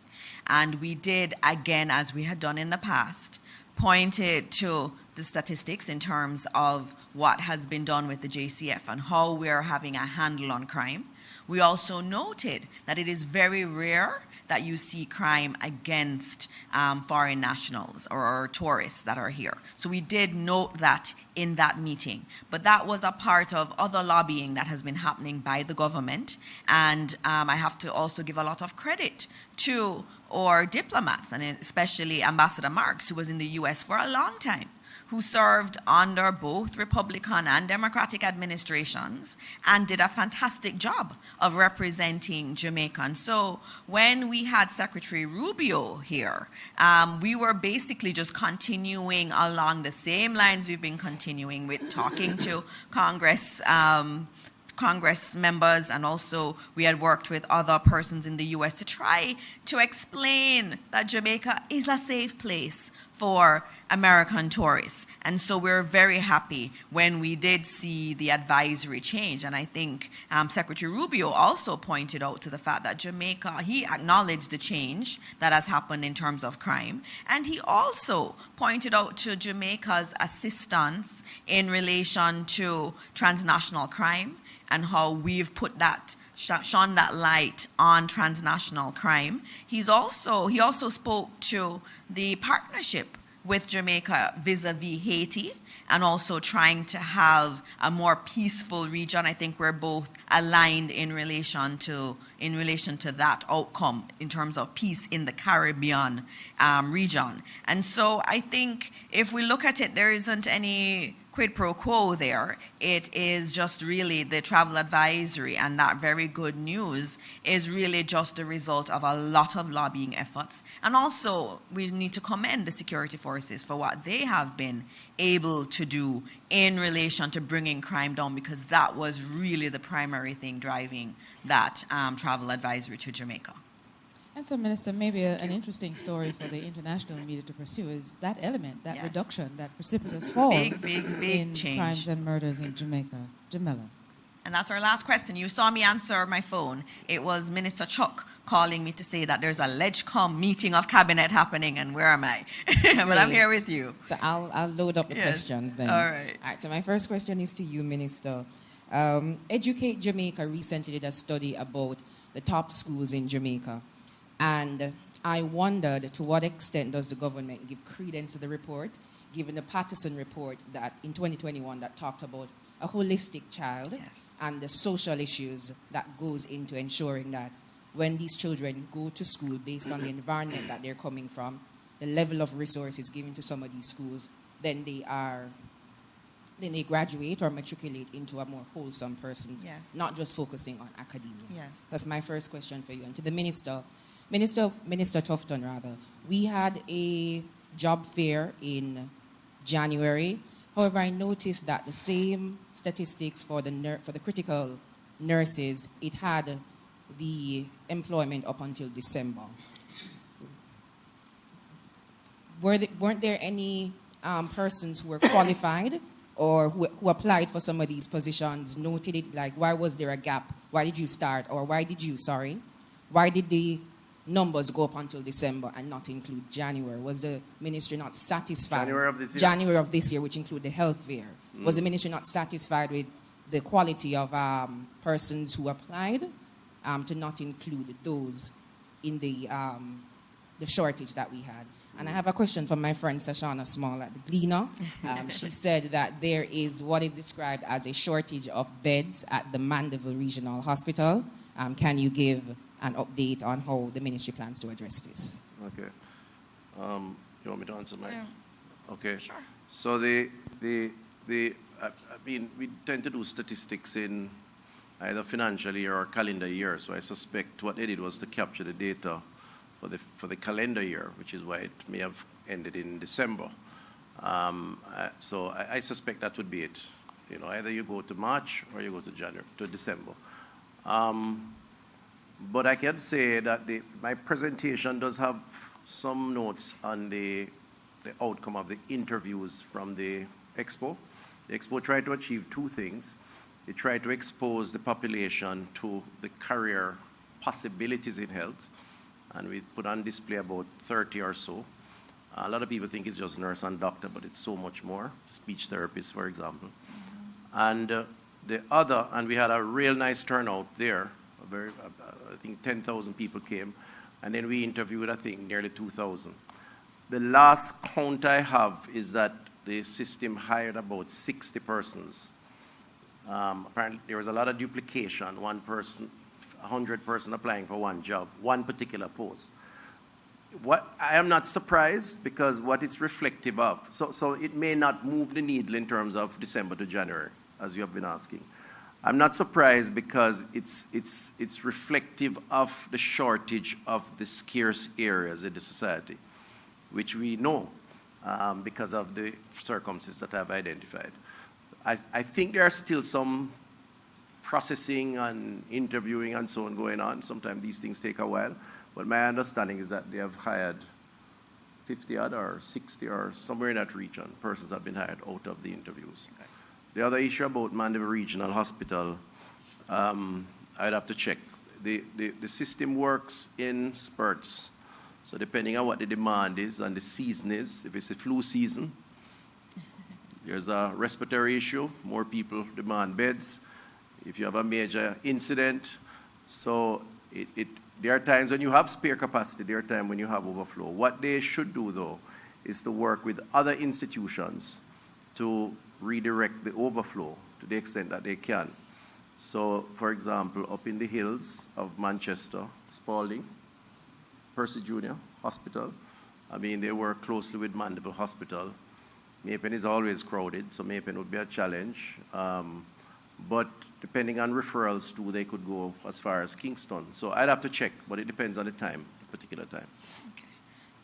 And we did, again, as we had done in the past, pointed to the statistics in terms of what has been done with the JCF and how we're having a handle on crime. We also noted that it is very rare that you see crime against foreign nationals or tourists that are here. So we did note that in that meeting. But that was a part of other lobbying that has been happening by the government. And I have to also give a lot of credit to our diplomats, and especially Ambassador Marks, who was in the U.S. for a long time, who served under both Republican and Democratic administrations and did a fantastic job of representing Jamaica. And so when we had Secretary Rubio here, we were basically just continuing along the same lines we've been continuing with, talking to Congress members, and also we had worked with other persons in the U.S. to try to explain that Jamaica is a safe place for American tourists. And so we're very happy when we did see the advisory change. And I think Secretary Rubio also pointed out to the fact that Jamaica, he acknowledged the change that has happened in terms of crime. And he also pointed out to Jamaica's assistance in relation to transnational crime and how we've put that, shone that light on transnational crime. He also spoke to the partnership with Jamaica vis-a-vis Haiti, and also trying to have a more peaceful region. I think we're both aligned in relation to that outcome in terms of peace in the Caribbean region. And so I think if we look at it, there isn't any quid pro quo there. It is just really the travel advisory, and that very good news is really just the result of a lot of lobbying efforts. And also, we need to commend the security forces for what they have been able to do in relation to bringing crime down, because that was really the primary thing driving that travel advisory to Jamaica. And so, Minister, maybe an interesting story for the international media to pursue is that element, that reduction, that precipitous fall big in change. Crimes and murders in Jamaica. Jamila. And that's our last question. You saw me answer my phone. It was Minister Chuck calling me to say that there's a LegCom meeting of cabinet happening, and where am I? But I'm here with you. So I'll load up the questions then. All right. All right, so my first question is to you, Minister. Educate Jamaica recently did a study about the top schools in Jamaica. And I wondered, to what extent does the government give credence to the report, given the Patterson report that in 2021 that talked about a holistic child and the social issues that goes into ensuring that when these children go to school based on the environment that they're coming from, the level of resources given to some of these schools, then they graduate or matriculate into a more wholesome person, not just focusing on academia. That's my first question for you. And to the Minister Tufton, rather, we had a job fair in January. However, I noticed that the same statistics for the critical nurses, it had the employment up until December. Weren't there any persons who were qualified or who applied for some of these positions, noted it, like, why was there a gap? Why did the numbers go up until December and not include January? Was the ministry not satisfied? January of this year, which include the health fair. Was the ministry not satisfied with the quality of persons who applied to not include those in the shortage that we had? And I have a question from my friend Sashana Small at the Gleaner. She said that there is what is described as a shortage of beds at the Mandeville Regional Hospital. Can you give an update on how the ministry plans to address this? Okay. You want me to answer, Mike? Yeah. Okay. Sure. So I mean, we tend to do statistics in either financial year or calendar year. So I suspect what they did was to capture the data for the calendar year, which is why it may have ended in December. So I suspect that would be it. You know, either you go to March or you go to December. But I can say that my presentation does have some notes on the outcome of the interviews from the Expo. The Expo tried to achieve two things. They tried to expose the population to the career possibilities in health, and we put on display about 30 or so. A lot of people think it's just nurse and doctor, but it's so much more. Speech therapists, for example. And we had a real nice turnout there. I think 10,000 people came, and then we interviewed, I think, nearly 2,000. The last count I have is that the system hired about 60 persons. Apparently, there was a lot of duplication. 100 person applying for one job, one particular post. I am not surprised, because what it's reflective of, so it may not move the needle in terms of December to January, as you have been asking. I'm not surprised, because it's reflective of the shortage of the scarce areas in the society, which we know because of the circumstances that I've identified. I think there are still some processing and interviewing and so on going on. Sometimes these things take a while, but my understanding is that they have hired 50 odd or 60 or somewhere in that region, persons have been hired out of the interviews. Okay. The other issue about Mandeville Regional Hospital, I'd have to check. The system works in spurts. So depending on what the demand is and the season is, if it's a flu season, there's a respiratory issue, more people demand beds. If you have a major incident, so there are times when you have spare capacity, there are times when you have overflow. What they should do, though, is to work with other institutions to redirect the overflow to the extent that they can. So, for example, up in the hills of Manchester, Spalding, Percy Junior Hospital, I mean, they work closely with Mandeville Hospital. Maypen is always crowded, so Maypen would be a challenge. But depending on referrals too, they could go as far as Kingston. So I'd have to check, but it depends on the time, particular time. Okay.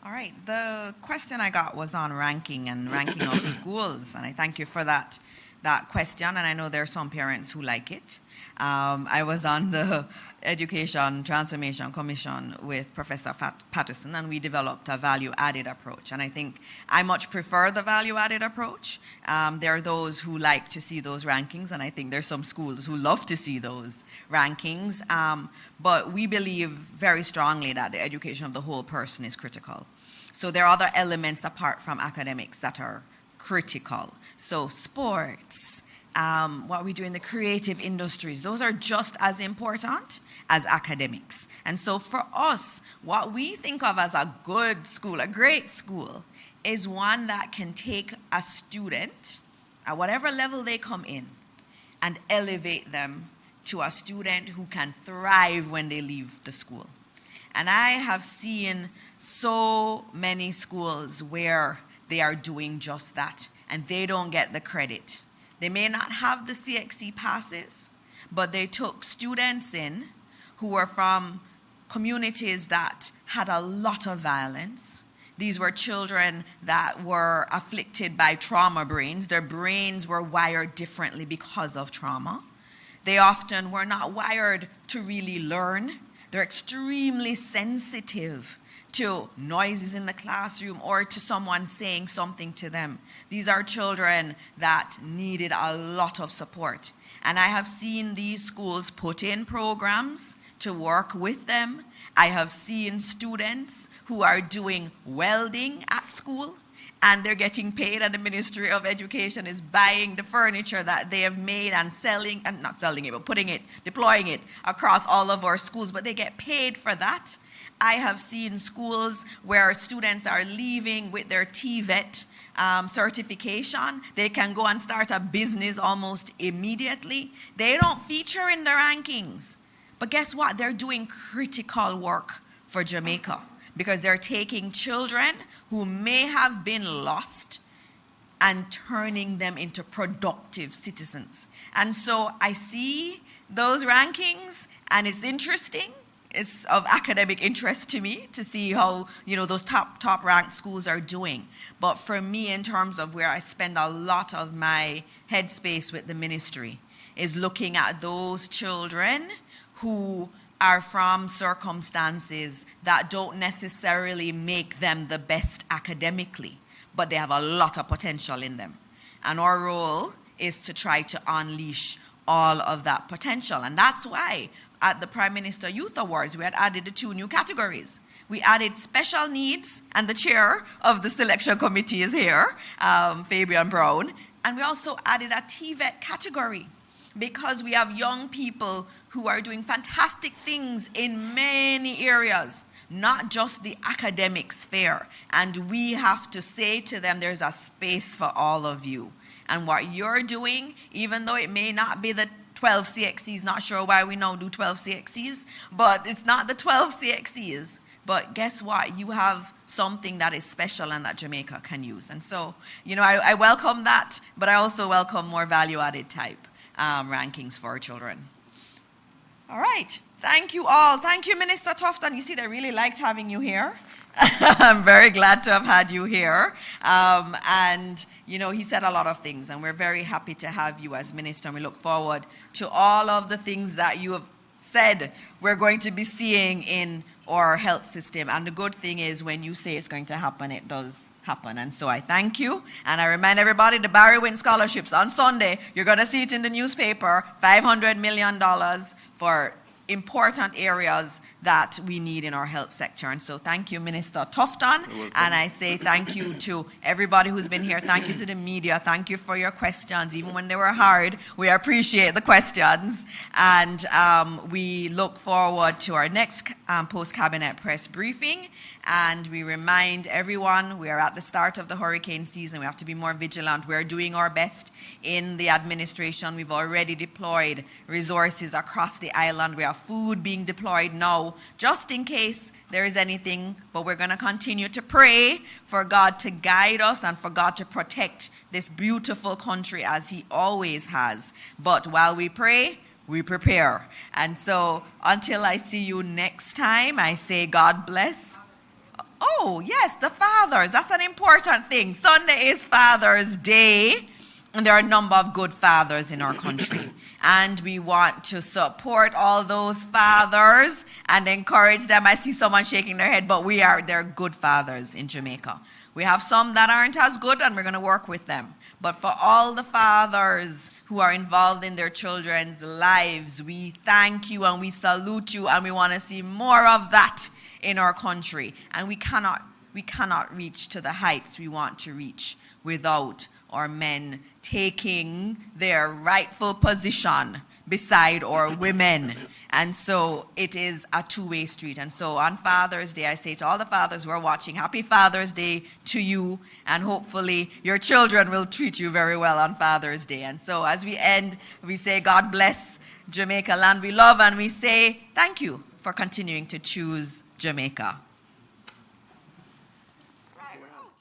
All right. The question I got was on ranking and ranking of schools, and I thank you for that question, and I know there are some parents who like it. I was on the Education Transformation Commission with Professor Patterson, and we developed a value-added approach. And I think I much prefer the value-added approach. There are those who like to see those rankings, and I think there's some schools who love to see those rankings. But we believe very strongly that the education of the whole person is critical. So there are other elements apart from academics that are critical. So sports, what we do in the creative industries, those are just as important as academics. And so for us, what we think of as a good school, a great school, is one that can take a student at whatever level they come in and elevate them to a student who can thrive when they leave the school. And I have seen so many schools where they are doing just that, and they don't get the credit. They may not have the CXC passes, but they took students in who were from communities that had a lot of violence. These were children that were afflicted by trauma brains. Their brains were wired differently because of trauma. They often were not wired to really learn. They're extremely sensitive to noises in the classroom or to someone saying something to them. These are children that needed a lot of support. And I have seen these schools put in programs to work with them. I have seen students who are doing welding at school, and they're getting paid, and the Ministry of Education is buying the furniture that they have made and selling, and not selling it, but deploying it across all of our schools, but they get paid for that. I have seen schools where students are leaving with their TVET certification. They can go and start a business almost immediately. They don't feature in the rankings. But guess what? They're doing critical work for Jamaica because they're taking children who may have been lost and turning them into productive citizens. And so I see those rankings, and it's interesting. It's of academic interest to me to see how, those top ranked schools are doing. But for me, in terms of where I spend a lot of my headspace with the ministry, is looking at those children who are from circumstances that don't necessarily make them the best academically, but they have a lot of potential in them. And our role is to try to unleash all of that potential. And that's why at the Prime Minister Youth Awards, we had added the 2 new categories. We added special needs, and the chair of the selection committee is here, Fabian Brown. And we also added a TVET category because we have young people who are doing fantastic things in many areas, not just the academic sphere. And we have to say to them, there's a space for all of you. And what you're doing, even though it may not be the 12 CXCs, not sure why we now do 12 CXCs, but it's not the 12 CXCs. But guess what? You have something that is special and that Jamaica can use. And so, I welcome that, but I also welcome more value-added type rankings for our children. All right. Thank you all. Thank you, Minister Tufton. You see, they really liked having you here. I'm very glad to have had you here. And, he said a lot of things, and we're very happy to have you as minister, and we look forward to all of the things that you have said we're going to be seeing in our health system. And the good thing is when you say it's going to happen, it does happen. And so I thank you. And I remind everybody, the Barry Wynn scholarships on Sunday, you're going to see it in the newspaper, $500 million for important areas that we need in our health sector. And so thank you, Minister Tufton. And I say thank you to everybody who's been here. Thank you to the media. Thank you for your questions. Even when they were hard, we appreciate the questions. And we look forward to our next post-cabinet press briefing. And we remind everyone we are at the start of the hurricane season. We have to be more vigilant. We're doing our best in the administration. We've already deployed resources across the island. We have food being deployed now, just in case there is anything. But we're going to continue to pray for God to guide us and for God to protect this beautiful country as He always has. But while we pray, we prepare. And so until I see you next time, I say God bless. Oh, yes, the fathers. That's an important thing. Sunday is Father's Day, and there are a number of good fathers in our country. And we want to support all those fathers and encourage them. I see someone shaking their head, but they're good fathers in Jamaica. We have some that aren't as good, and we're going to work with them. But for all the fathers who are involved in their children's lives, we thank you and we salute you, and we want to see more of that in our country. And we cannot reach to the heights we want to reach without our men taking their rightful position beside our women. And so it is a two-way street. And so on Father's Day, I say to all the fathers who are watching, happy Father's Day to you, and hopefully your children will treat you very well on Father's Day. And so as we end, we say God bless Jamaica, land we love, and we say thank you for continuing to choose Jamaica. Right, we're out.